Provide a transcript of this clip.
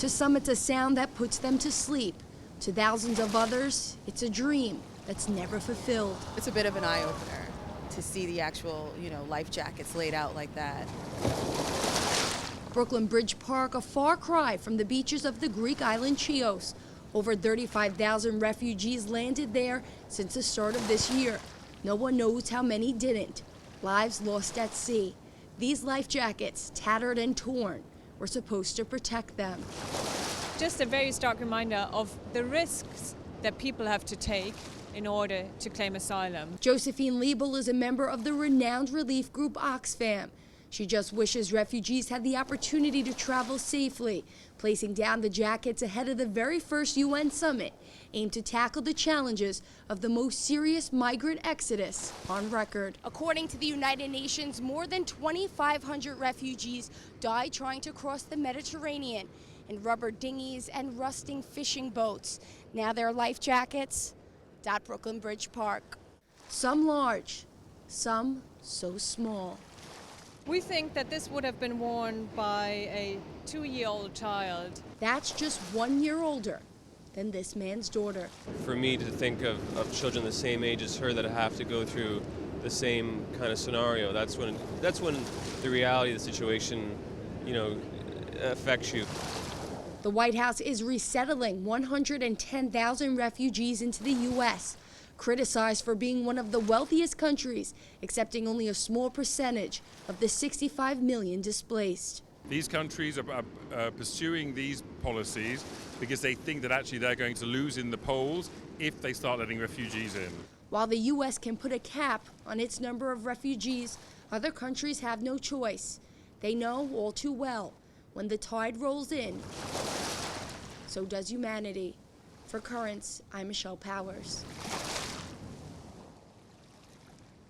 To some, it's a sound that puts them to sleep. To thousands of others, it's a dream that's never fulfilled. It's a bit of an eye-opener to see the actual, life jackets laid out like that. Brooklyn Bridge Park, a far cry from the beaches of the Greek island Chios. Over 35,000 refugees landed there since the start of this year. No one knows how many didn't. Lives lost at sea. These life jackets, tattered and torn, were supposed to protect them. Just a very stark reminder of the risks that people have to take in order to claim asylum. Josephine Liebel is a member of the renowned relief group Oxfam. She just wishes refugees had the opportunity to travel safely, placing down the jackets ahead of the very first UN summit aimed to tackle the challenges of the most serious migrant exodus on record. According to the United Nations, more than 2,500 refugees died trying to cross the Mediterranean in rubber dinghies and rusting fishing boats. Now their life jackets dot Brooklyn Bridge Park. Some large, some so small. We think that this would have been worn by a 2-year-old child. That's just 1 year older than this man's daughter. For me to think of children the same age as her that have to go through the same kind of scenario, that's when the reality of the situation, affects you. The White House is resettling 110,000 refugees into the U.S., criticized for being one of the wealthiest countries, accepting only a small percentage of the 65 million displaced. These countries are pursuing these policies because they think that actually they're going to lose in the polls if they start letting refugees in. While the U.S. can put a cap on its number of refugees, other countries have no choice. They know all too well, when the tide rolls in, so does humanity. For Currents, I'm Michelle Powers.